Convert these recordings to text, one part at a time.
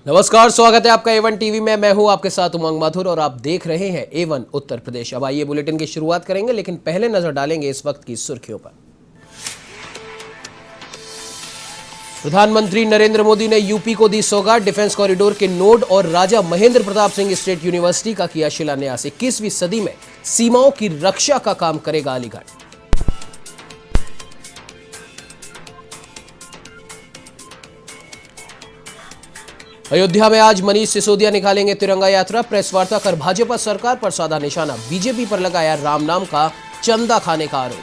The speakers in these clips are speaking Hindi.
नमस्कार, स्वागत है आपका A1 टीवी में। मैं हूं आपके साथ उमंग माथुर और आप देख रहे हैं A1 उत्तर प्रदेश। अब आइए बुलेटिन की शुरुआत करेंगे, लेकिन पहले नजर डालेंगे इस वक्त की सुर्खियों पर। प्रधानमंत्री नरेंद्र मोदी ने यूपी को दी सौगात, डिफेंस कॉरिडोर के नोड और राजा महेंद्र प्रताप सिंह स्टेट यूनिवर्सिटी का किया शिलान्यास। 21वीं सदी में सीमाओं की रक्षा का काम करेगा अलीगढ़। अयोध्या में आज मनीष सिसोदिया निकालेंगे तिरंगा यात्रा। प्रेस वार्ता कर भाजपा सरकार पर साधा निशाना, बीजेपी पर लगाया राम नाम का चंदा खाने का आरोप।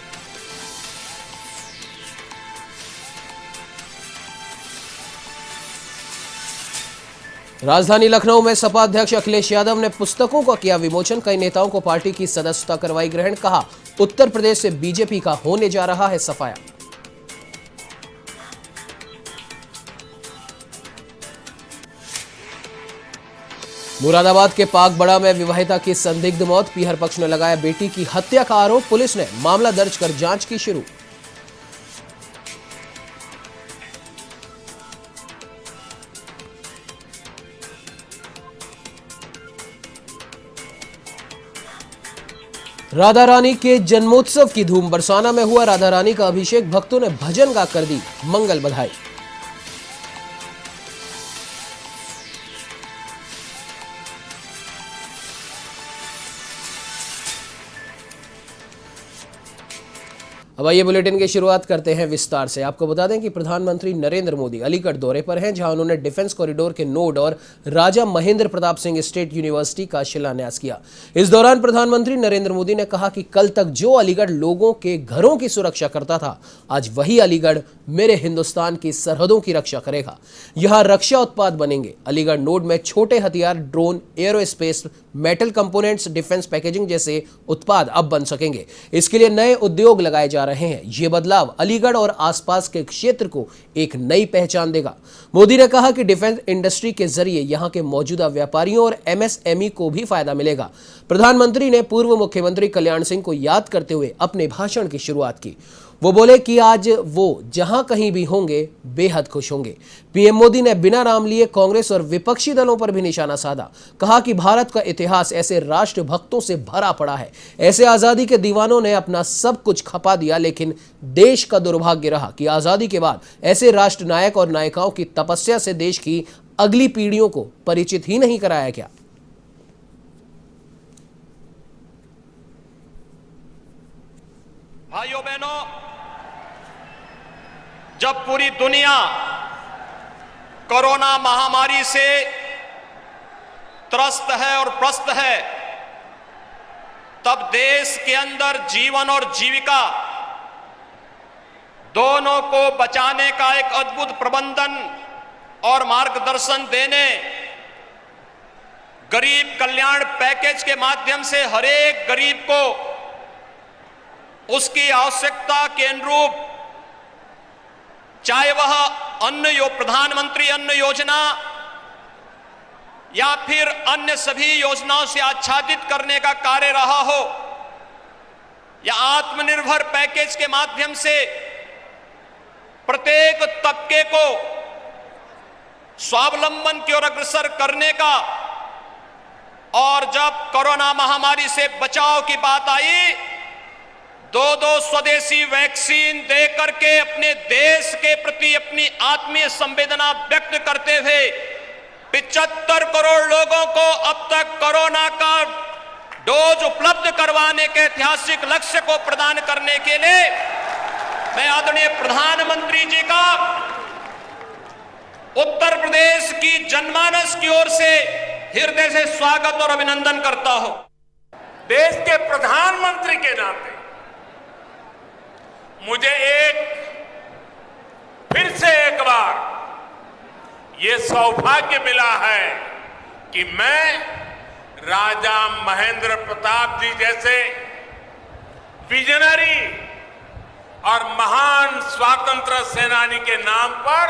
राजधानी लखनऊ में सपा अध्यक्ष अखिलेश यादव ने पुस्तकों का किया विमोचन। कई नेताओं को पार्टी की सदस्यता करवाई ग्रहण। कहा, उत्तर प्रदेश से बीजेपी का होने जा रहा है सफाया। मुरादाबाद के पाकबड़ा में विवाहिता की संदिग्ध मौत। पीहर पक्ष ने लगाया बेटी की हत्या का आरोप। पुलिस ने मामला दर्ज कर जांच की शुरू। राधा रानी के जन्मोत्सव की धूम। बरसाना में हुआ राधा रानी का अभिषेक। भक्तों ने भजन गाकर दी मंगल बधाई। अब आइए बुलेटिन की शुरुआत करते हैं विस्तार से। आपको बता दें कि प्रधानमंत्री नरेंद्र मोदी अलीगढ़ दौरे पर हैं, जहां उन्होंने डिफेंस कॉरिडोर के नोड और राजा महेंद्र प्रताप सिंह स्टेट यूनिवर्सिटी का शिलान्यास किया। इस दौरान प्रधानमंत्री नरेंद्र मोदी ने कहा कि कल तक जो अलीगढ़ लोगों के घरों की सुरक्षा करता था, आज वही अलीगढ़ मेरे हिंदुस्तान की सरहदों की रक्षा करेगा। यहां रक्षा उत्पाद बनेंगे। अलीगढ़ नोड में छोटे हथियार, drone, aerospace, metal components, defence packaging जैसे उत्पाद अब बन सकेंगे। इसके लिए नए उद्योग लगाए जा रहे हैं। ये बदलाव अलीगढ़ और आसपास के क्षेत्र को एक नई पहचान देगा। मोदी ने कहा कि डिफेंस इंडस्ट्री के जरिए यहां के मौजूदा व्यापारियों और MSME को भी फायदा मिलेगा। प्रधानमंत्री ने पूर्व मुख्यमंत्री कल्याण सिंह को याद करते हुए अपने भाषण की शुरुआत की। वो बोले कि आज वो जहां कहीं भी होंगे बेहद खुश होंगे। पीएम मोदी ने बिना नाम लिए कांग्रेस और विपक्षी दलों पर भी निशाना साधा। कहा कि भारत का इतिहास ऐसे राष्ट्रभक्तों से भरा पड़ा है। ऐसे आजादी के दीवानों ने अपना सब कुछ खपा दिया, लेकिन देश का दुर्भाग्य रहा कि आजादी के बाद ऐसे राष्ट्र नायक और नायिकाओं की तपस्या से देश की अगली पीढ़ियों को परिचित ही नहीं कराया गया। भाइयों बहनों, जब पूरी दुनिया कोरोना महामारी से त्रस्त है और प्रस्त है, तब देश के अंदर जीवन और जीविका दोनों को बचाने का एक अद्भुत प्रबंधन और मार्गदर्शन देने, गरीब कल्याण पैकेज के माध्यम से हर एक गरीब को उसकी आवश्यकता के अनुरूप, चाहे वह प्रधानमंत्री अन्न योजना या फिर अन्य सभी योजनाओं से आच्छादित करने का कार्य रहा हो, या आत्मनिर्भर पैकेज के माध्यम से प्रत्येक तबके को स्वावलंबन की ओर अग्रसर करने का। और जब कोरोना महामारी से बचाव की बात आई, दो स्वदेशी वैक्सीन दे करके अपने देश के प्रति अपनी आत्मीय संवेदना व्यक्त करते हुए 75 करोड़ लोगों को अब तक कोरोना का डोज उपलब्ध करवाने के ऐतिहासिक लक्ष्य को प्रदान करने के लिए मैं आदरणीय प्रधानमंत्री जी का उत्तर प्रदेश की जनमानस की ओर से हृदय से स्वागत और अभिनंदन करता हूं। देश के प्रधानमंत्री के नाते मुझे फिर से एक बार ये सौभाग्य मिला है कि मैं राजा महेंद्र प्रताप जी जैसे विजनरी और महान स्वतंत्रता सेनानी के नाम पर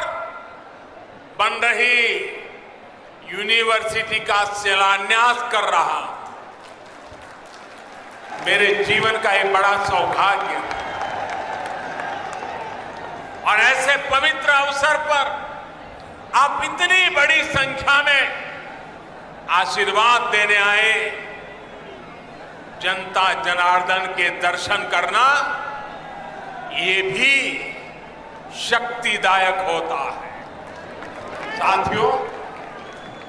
बन रही यूनिवर्सिटी का शिलान्यास कर रहा हूं। मेरे जीवन का एक बड़ा सौभाग्य है। और ऐसे पवित्र अवसर पर आप इतनी बड़ी संख्या में आशीर्वाद देने आए। जनता जनार्दन के दर्शन करना ये भी शक्तिदायक होता है। साथियों,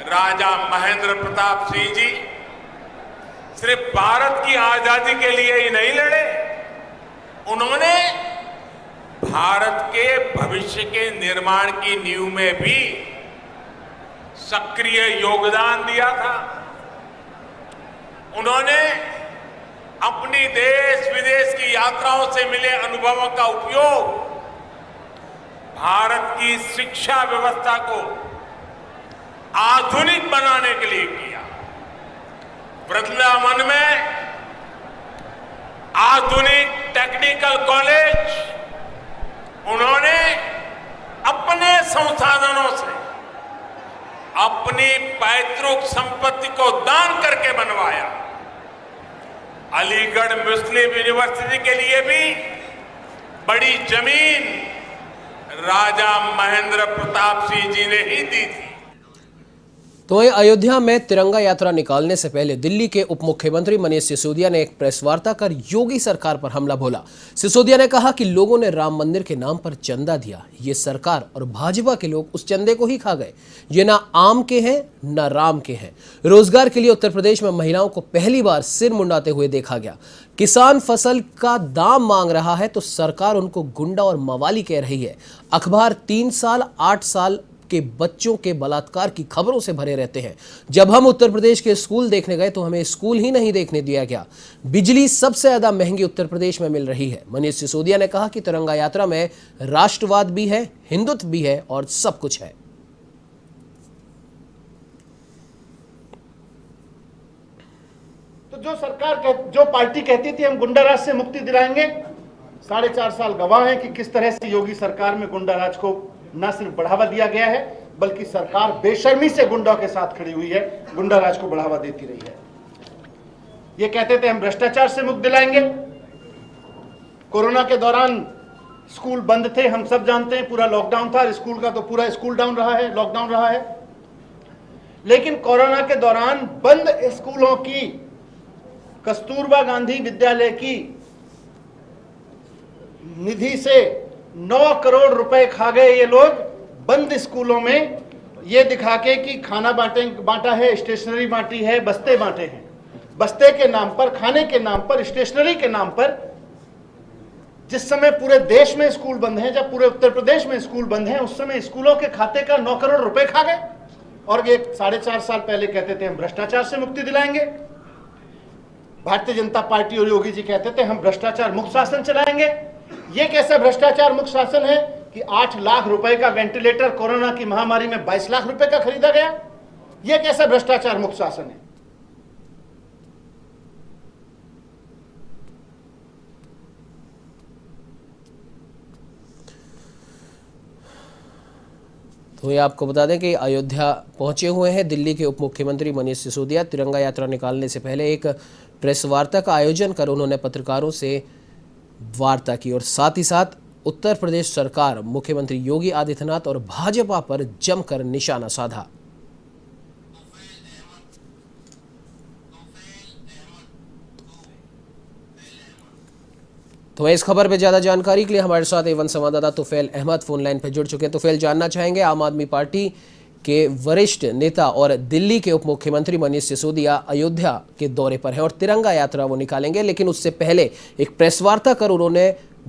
राजा महेंद्र प्रताप सिंह जी सिर्फ भारत की आजादी के लिए ही नहीं लड़े, उन्होंने भारत के भविष्य के निर्माण की नींव में भी सक्रिय योगदान दिया था। उन्होंने अपनी देश विदेश की यात्राओं से मिले अनुभवों का उपयोग भारत की शिक्षा व्यवस्था को आधुनिक बनाने के लिए किया। वृंदावन में आधुनिक टेक्निकल कॉलेज उन्होंने अपने संसाधनों से अपनी पैतृक संपत्ति को दान करके बनवाया। अलीगढ़ मुस्लिम यूनिवर्सिटी के लिए भी बड़ी जमीन राजा महेंद्र प्रताप सिंह जी ने ही दी थी। तो वहीं अयोध्या में तिरंगा यात्रा निकालने से पहले दिल्ली के उप मुख्यमंत्री मनीष सिसोदिया ने एक प्रेस वार्ता कर योगी सरकार पर हमला बोला। सिसोदिया ने कहा कि लोगों ने राम मंदिर के नाम पर चंदा दिया, ये सरकार और भाजपा के लोग उस चंदे को ही खा गए। ये ना आम के हैं ना राम के हैं। रोजगार के लिए उत्तर प्रदेश में महिलाओं को पहली बार सिर मुंडाते हुए देखा गया। किसान फसल का दाम मांग रहा है तो सरकार उनको गुंडा और मवाली कह रही है। अखबार 3 साल 8 साल के बच्चों के बलात्कार की खबरों से भरे रहते हैं। जब हम उत्तर प्रदेश के स्कूल देखने गए तो हमें स्कूल ही नहीं देखने दिया गया। बिजली सबसे ज्यादा महंगी उत्तर प्रदेश में मिल रही है। मनीष सिसोदिया ने कहा कि तिरंगा यात्रा में राष्ट्रवाद भी है, हिंदुत्व भी है और सब कुछ है। तो जो पार्टी कहती थी हम गुंडाराज से मुक्ति दिलाएंगे, 4.5 साल गवाह हैं कि किस तरह से योगी सरकार में गुंडाराज को न सिर्फ बढ़ावा दिया गया है बल्कि सरकार बेशर्मी से गुंडों के साथ खड़ी हुई है, गुंडाराज को बढ़ावा देती रही है। ये कहते थे हम भ्रष्टाचार से मुक्त दिलाएंगे। कोरोना के दौरान स्कूल बंद थे, हम सब जानते हैं, पूरा लॉकडाउन था। स्कूल का तो पूरा स्कूल डाउन रहा है, लॉकडाउन रहा है। लेकिन कोरोना के दौरान बंद स्कूलों की, कस्तूरबा गांधी विद्यालय की निधि से 9 करोड़ रुपए खा गए ये लोग बंद स्कूलों में, ये दिखा के कि खाना बांटा है, स्टेशनरी बांटी है, बस्ते बांटे हैं। बस्ते के नाम पर, खाने के नाम पर, स्टेशनरी के नाम पर। जिस समय पूरे देश में स्कूल बंद हैं, जब पूरे उत्तर प्रदेश में स्कूल बंद हैं, उस समय स्कूलों के खाते का 9 करोड़ रुपए खा गए। और ये 4.5 साल पहले कहते थे हम भ्रष्टाचार से मुक्ति दिलाएंगे। भारतीय जनता पार्टी और योगी जी कहते थे हम भ्रष्टाचार मुक्त शासन चलाएंगे। ये कैसा भ्रष्टाचार मुक्त शासन है कि 8 लाख रुपए का वेंटिलेटर कोरोना की महामारी में 22 लाख रुपए का खरीदा गया? ये कैसा भ्रष्टाचार मुक्त शासन है? तो ये आपको बता दें कि अयोध्या पहुंचे हुए हैं दिल्ली के उप मुख्यमंत्री मनीष सिसोदिया। तिरंगा यात्रा निकालने से पहले एक प्रेस वार्ता का आयोजन कर उन्होंने पत्रकारों से वार्ता की और साथ ही साथ उत्तर प्रदेश सरकार, मुख्यमंत्री योगी आदित्यनाथ और भाजपा पर जमकर निशाना साधा। तो इस खबर पे ज्यादा जानकारी के लिए हमारे साथ एवन संवाददाता तुफैल अहमद फोन लाइन पर जुड़ चुके हैं। तुफैल, जानना चाहेंगे, आम आदमी पार्टी के वरिष्ठ नेता और दिल्ली के उप मुख्यमंत्री मनीष सिसोदिया अयोध्या के दौरे पर हैं और तिरंगा यात्रा वो निकालेंगे, लेकिन उससे पहले एक प्रेस वार्ता कर उन्होंने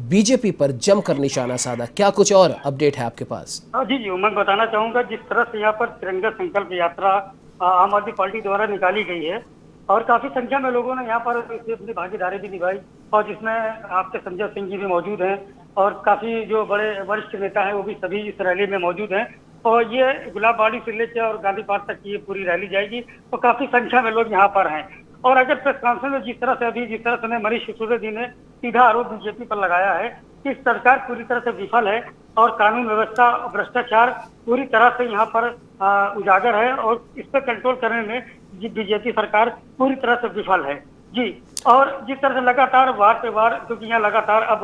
बीजेपी पर जमकर निशाना साधा। क्या कुछ और अपडेट है आपके पास? जी, मैं बताना चाहूंगा, जिस तरह से यहाँ पर तिरंगा संकल्प यात्रा आम आदमी पार्टी द्वारा निकाली गई है और काफी संख्या में लोगों ने यहाँ पर अपनी भागीदारी भी निभाई और जिसमें आपके संजय सिंह जी भी मौजूद हैं और काफी जो बड़े वरिष्ठ नेता हैं वो भी सभी इस रैली में मौजूद हैं। और ये गुलाबबाड़ी से लेकर और गांधी पार्क तक की ये पूरी रैली जाएगी तो काफी संख्या में लोग यहाँ पर हैं। और अगर प्रेस कॉन्फ्रेंस में जिस तरह से मनीष सिसोदिया जी ने सीधा आरोप बीजेपी पर लगाया है कि सरकार पूरी तरह से विफल है और कानून व्यवस्था भ्रष्टाचार पूरी तरह से यहाँ पर उजागर है और इस पर कंट्रोल करने में बीजेपी सरकार पूरी तरह से विफल है जी। और जिस तरह से लगातार वार पे वार, क्योंकि यहाँ लगातार अब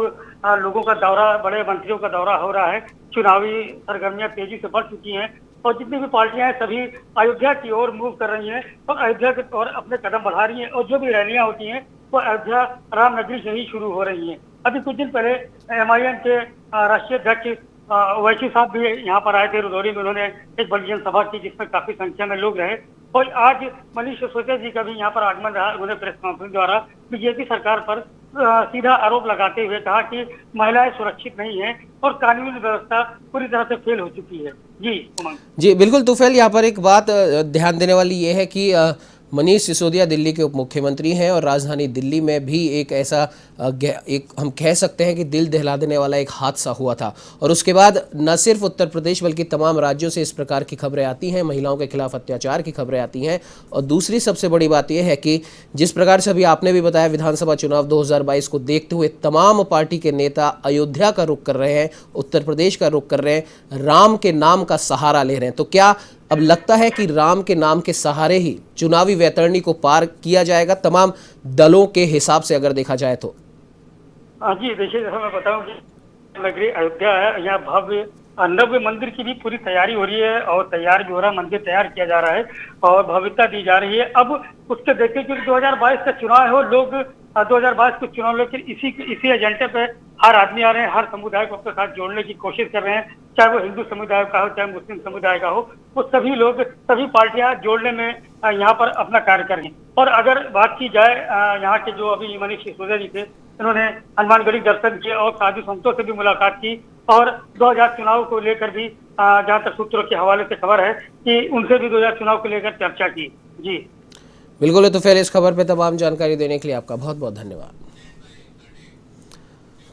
लोगों का दौरा, बड़े मंत्रियों का दौरा हो रहा है, चुनावी सरगर्मियां तेजी से बढ़ चुकी हैं, और जितनी भी पार्टियां हैं सभी अयोध्या की ओर मूव कर रही हैं और अयोध्या की ओर अपने कदम बढ़ा रही हैं। और जो भी रैलियां होती हैं वो अयोध्या रामनगरी से ही शुरू हो रही हैं। अभी कुछ दिन पहले MIM के राष्ट्रीय अध्यक्ष ओवैसी साहब भी यहाँ पर आए थे रुदौली में। उन्होंने एक बड़ी जनसभा की जिसमें काफी संख्या में लोग रहे। और आज मनीष सिसोदिया जी का भी यहाँ पर आगमन रहा। उन्होंने प्रेस कॉन्फ्रेंस द्वारा बीजेपी सरकार पर सीधा आरोप लगाते हुए कहा कि महिलाएं सुरक्षित नहीं है और कानूनी व्यवस्था पूरी तरह से फेल हो चुकी है। जी उमंग। जी बिल्कुल तुफैल, यहाँ पर एक बात ध्यान देने वाली ये है कि मनीष सिसोदिया दिल्ली के उप मुख्यमंत्री हैं और राजधानी दिल्ली में भी एक ऐसा एक हम कह सकते हैं कि दिल दहला देने वाला एक हादसा हुआ था। और उसके बाद न सिर्फ उत्तर प्रदेश बल्कि तमाम राज्यों से इस प्रकार की खबरें आती हैं, महिलाओं के खिलाफ अत्याचार की खबरें आती हैं। और दूसरी सबसे बड़ी बात यह है कि जिस प्रकार से अभी आपने भी बताया, विधानसभा चुनाव 2022 को देखते हुए तमाम पार्टी के नेता अयोध्या का रुख कर रहे हैं, उत्तर प्रदेश का रुख कर रहे हैं, राम के नाम का सहारा ले रहे हैं। तो क्या अब लगता है कि राम के नाम के सहारे ही चुनावी वैतरणी को पार किया जाएगा तमाम दलों के हिसाब से अगर देखा जाए तो? जी देखिए, जैसा मैं बताऊं कि नगरी अयोध्या है, यहाँ भव्य नव्य मंदिर की भी पूरी तैयारी हो रही है और तैयार भी हो रहा है, मंदिर तैयार किया जा रहा है और भव्यता दी जा रही है। अब उसके देखिए क्योंकि 2022 का चुनाव है और लोग 2022 के चुनाव लेकर इसी एजेंडे पे हर आदमी आ रहे हैं, हर समुदाय को अपने साथ जोड़ने की कोशिश कर रहे हैं, चाहे वो हिंदू समुदाय का हो चाहे मुस्लिम समुदाय का हो। वो सभी लोग सभी पार्टियां जोड़ने में यहाँ पर अपना कार्य कर रही हैं। और अगर बात की जाए यहाँ के जो अभी मनीष सिसोदिया जी थे, इन्होंने हनुमानगढ़ी दर्शन किए और साधु संतों से भी मुलाकात की और 2000 चुनाव को लेकर भी जहाँ तक सूत्रों के हवाले से खबर है कि उनसे भी 2000 चुनाव को लेकर चर्चा की। जी बिल्कुल। तो फिर इस खबर पे तमाम जानकारी देने के लिए आपका बहुत बहुत धन्यवाद।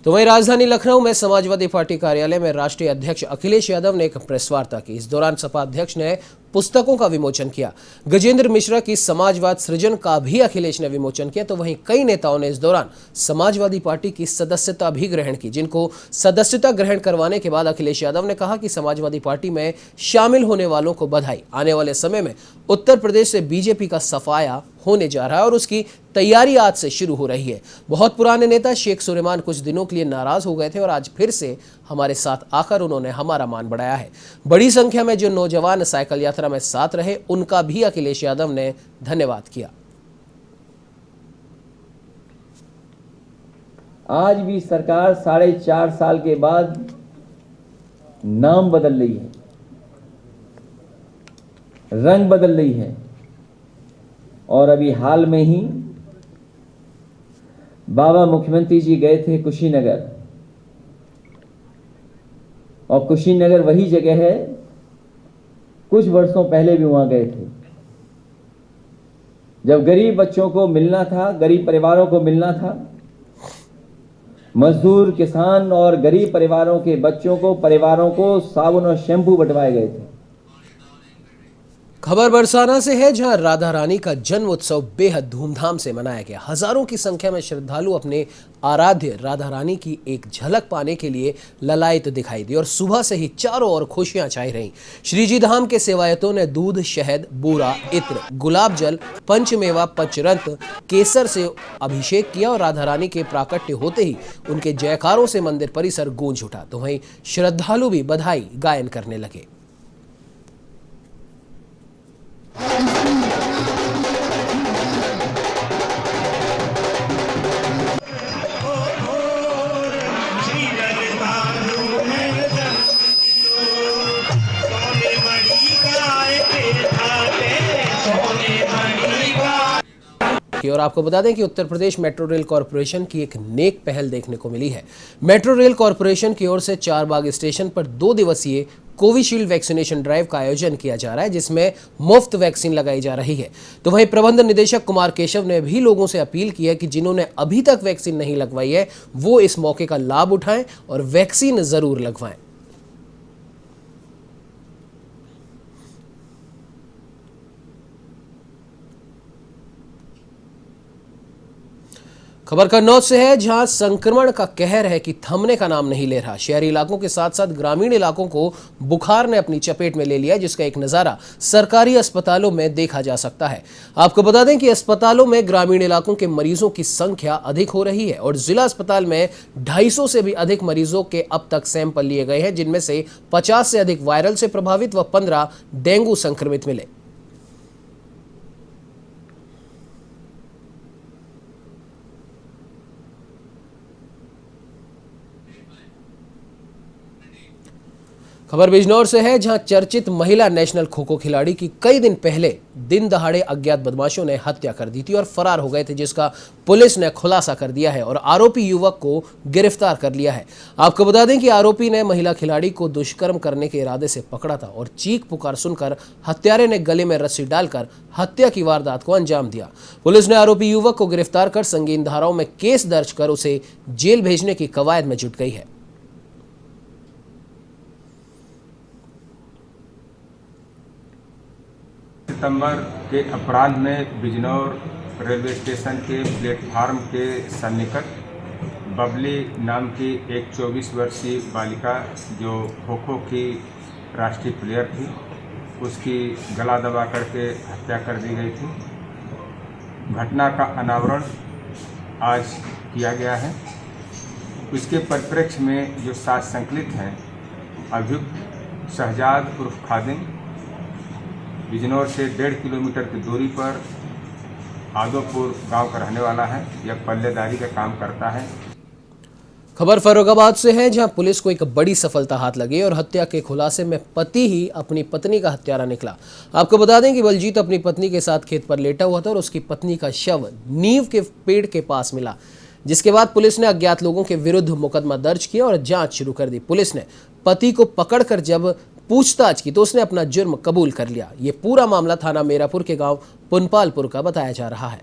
तो वहीं राजधानी लखनऊ में समाजवादी पार्टी कार्यालय में राष्ट्रीय अध्यक्ष अखिलेश यादव ने एक प्रेस वार्ता की। इस दौरान सपा अध्यक्ष ने पुस्तकों का विमोचन किया। गजेंद्र मिश्रा की समाजवाद सृजन का भी अखिलेश ने विमोचन किया। तो वहीं कई नेताओं ने इस दौरान समाजवादी पार्टी की सदस्यता भी ग्रहण की, जिनको सदस्यता ग्रहण करवाने के बाद अखिलेश यादव ने कहा कि समाजवादी पार्टी में शामिल होने वालों को बधाई। आने वाले समय में उत्तर प्रदेश से बीजेपी का सफाया होने जा रहा है और उसकी तैयारी आज से शुरू हो रही है। बहुत पुराने नेता शेख सुलेमान कुछ दिनों के लिए नाराज हो गए थे और आज फिर से हमारे साथ आकर उन्होंने हमारा मान बढ़ाया है। बड़ी संख्या में जो नौजवान साइकिल यात्रा में साथ रहे, उनका भी अखिलेश यादव ने धन्यवाद किया। आज भी सरकार 4.5 साल के बाद नाम बदल रही है, रंग बदल रही है और अभी हाल में ही बाबा मुख्यमंत्री जी गए थे कुशीनगर और कुशीनगर वही जगह है, कुछ वर्षों पहले भी वहां गए थे जब गरीब बच्चों को मिलना था, गरीब परिवारों को मिलना था। मजदूर, किसान और गरीब परिवारों को साबुन और शैम्पू बंटवाए गए थे। खबर बरसाना से है, जहां राधा रानी का जन्म उत्सव बेहद धूमधाम से मनाया गया। हजारों की संख्या में श्रद्धालु अपने आराध्य राधा रानी की एक झलक पाने के लिए ललायत दिखाई दी और सुबह से ही चारों ओर खुशियां छाई रहीं। श्रीजी धाम के सेवायतों ने दूध, शहद, बूरा, इत्र, गुलाब जल, पंचमेवा, पंचरत्न, केसर से अभिषेक किया और राधा रानी के प्राकट्य होते ही उनके जयकारों से मंदिर परिसर गूंज उठा। तो वहीं श्रद्धालु भी बधाई गायन करने लगे। और आपको बता दें कि Uttar Pradesh metro rail corporation की एक नेक पहल देखने को मिली है। मेट्रो रेल कॉरपोरेशन की ओर से चारबाग स्टेशन पर 2 दिवसीय कोविशील्ड वैक्सीनेशन ड्राइव का आयोजन किया जा रहा है, जिसमें मुफ्त वैक्सीन लगाई जा रही है। तो वहीं प्रबंध निदेशक कुमार केशव ने भी लोगों से अपील की है कि जिन्होंने अभी तक वैक्सीन नहीं लगवाई है वो इस मौके का लाभ उठाएं और वैक्सीन जरूर लगवाएं। खबर कन्नौज से है, जहां संक्रमण का कहर है कि थमने का नाम नहीं ले रहा। शहरी इलाकों के साथ साथ ग्रामीण इलाकों को बुखार ने अपनी चपेट में ले लिया, जिसका एक नजारा सरकारी अस्पतालों में देखा जा सकता है। आपको बता दें कि अस्पतालों में ग्रामीण इलाकों के मरीजों की संख्या अधिक हो रही है और जिला अस्पताल में 250 से भी अधिक मरीजों के अब तक सैंपल लिए गए हैं, जिनमें से 50 से अधिक वायरल से प्रभावित व 15 डेंगू संक्रमित मिले। खबर बिजनौर से है, जहां चर्चित महिला नेशनल खो खो खिलाड़ी की कई दिन पहले दिन दहाड़े अज्ञात बदमाशों ने हत्या कर दी थी और फरार हो गए थे, जिसका पुलिस ने खुलासा कर दिया है और आरोपी युवक को गिरफ्तार कर लिया है। आपको बता दें कि आरोपी ने महिला खिलाड़ी को दुष्कर्म करने के इरादे से पकड़ा था और चीख पुकार सुनकर हत्यारे ने गले में रस्सी डालकर हत्या की वारदात को अंजाम दिया। पुलिस ने आरोपी युवक को गिरफ्तार कर संगीन धाराओं में केस दर्ज कर उसे जेल भेजने की कवायद में जुट गई है। सितंबर के अपराह्न में बिजनौर रेलवे स्टेशन के प्लेटफार्म के सन्निकट बबली नाम की एक 24 वर्षीय बालिका जो खो खो की राष्ट्रीय प्लेयर थी, उसकी गला दबा करके हत्या कर दी गई थी। घटना का अनावरण आज किया गया है। इसके परिप्रेक्ष्य में जो 7 संकलित हैं, अभियुक्त शहजाद उर्फ खादिम बिजनौर से 1.5 किलोमीटर की दूरी पर आदोपुर गांव का रहने वाला है। यह पल्लेदारी का काम करता है। खबर फर्रुखाबाद से है, जहां पुलिस को एक बड़ी सफलता हाथ लगी और हत्या के खुलासे में पति ही अपनी पत्नी का हत्यारा निकला। आपको बता दें कि बलजीत अपनी पत्नी के साथ खेत पर लेटा हुआ था और उसकी पत्नी का शव नीम के पेड़ के पास मिला, जिसके बाद पुलिस ने अज्ञात लोगों के विरुद्ध मुकदमा दर्ज किया और जांच शुरू कर दी। पुलिस ने पति को पकड़कर जब पूछताछ की तो उसने अपना जुर्म कबूल कर लिया। ये पूरा मामला थाना मेरापुर के गांव पुनपालपुर का बताया जा रहा है।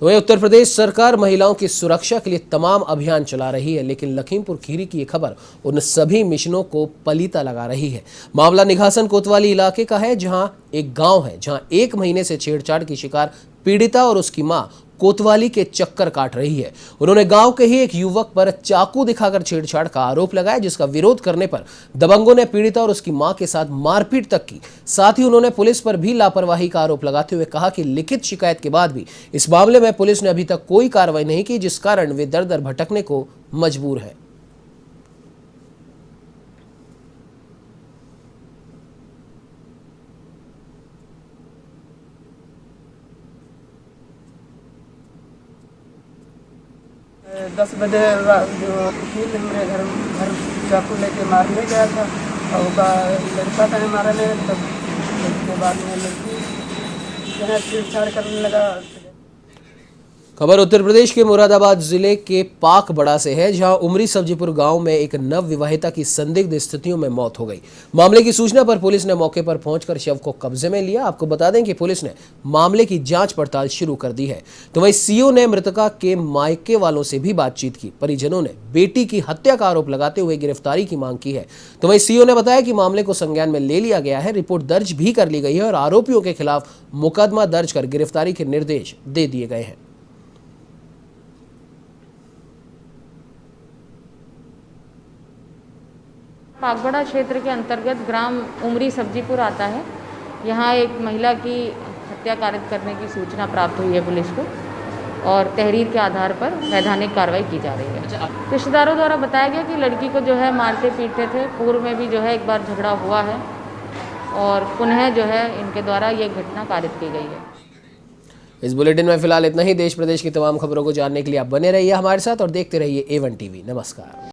वहीं उत्तर प्रदेश सरकार महिलाओं की सुरक्षा के लिए तमाम अभियान चला रही है, लेकिन लखीमपुर खीरी की ये खबर उन सभी मिशनों को पलीता लगा रही है। मामला निघासन कोतवाली इलाके का है, जहां एक गांव है जहां 1 महीने से छेड़छाड़ की शिकार पीड़िता और उसकी मां कोतवाली के चक्कर काट रही है। उन्होंने गांव के ही एक युवक पर चाकू दिखाकर छेड़छाड़ का आरोप लगाया, जिसका विरोध करने पर दबंगों ने पीड़िता और उसकी मां के साथ मारपीट तक की। साथ ही उन्होंने पुलिस पर भी लापरवाही का आरोप लगाते हुए कहा कि लिखित शिकायत के बाद भी इस मामले में पुलिस ने अभी तक कोई कार्रवाई नहीं की, जिस कारण वे दर दर भटकने को मजबूर है। दस बजे जो वकील हमारे घर चाकू लेके मारने गया था और उसका लड़का था हमारा ने, तब उसके बाद में लड़की जो है छेड़छाड़ करने लगा। खबर उत्तर प्रदेश के मुरादाबाद जिले के पाकबड़ा से है, जहां उमरी सब्जीपुर गांव में एक नव विवाहिता की संदिग्ध स्थितियों में मौत हो गई। मामले की सूचना पर पुलिस ने मौके पर पहुंचकर शव को कब्जे में लिया। आपको बता दें कि पुलिस ने मामले की जांच पड़ताल शुरू कर दी है। तो वहीं सीओ ने मृतका के मायके वालों से भी बातचीत की। परिजनों ने बेटी की हत्या का आरोप लगाते हुए गिरफ्तारी की मांग की है। तो वहीं सीओ ने बताया कि मामले को संज्ञान में ले लिया गया है, रिपोर्ट दर्ज भी कर ली गई है और आरोपियों के खिलाफ मुकदमा दर्ज कर गिरफ्तारी के निर्देश दे दिए गए हैं। पाकबड़ा क्षेत्र के अंतर्गत ग्राम उमरी सब्जीपुर आता है। यहाँ एक महिला की हत्या कारित करने की सूचना प्राप्त हुई है पुलिस को और तहरीर के आधार पर वैधानिक कार्रवाई की जा रही है। रिश्तेदारों द्वारा बताया गया कि लड़की को जो है मारते पीटते थे। पूर्व में भी जो है एक बार झगड़ा हुआ है और पुनः जो है इनके द्वारा ये घटना कारित की गई है। इस बुलेटिन में फिलहाल इतना ही। देश प्रदेश की तमाम खबरों को जानने के लिए आप बने रहिए हमारे साथ और देखते रहिए A1 TV। नमस्कार।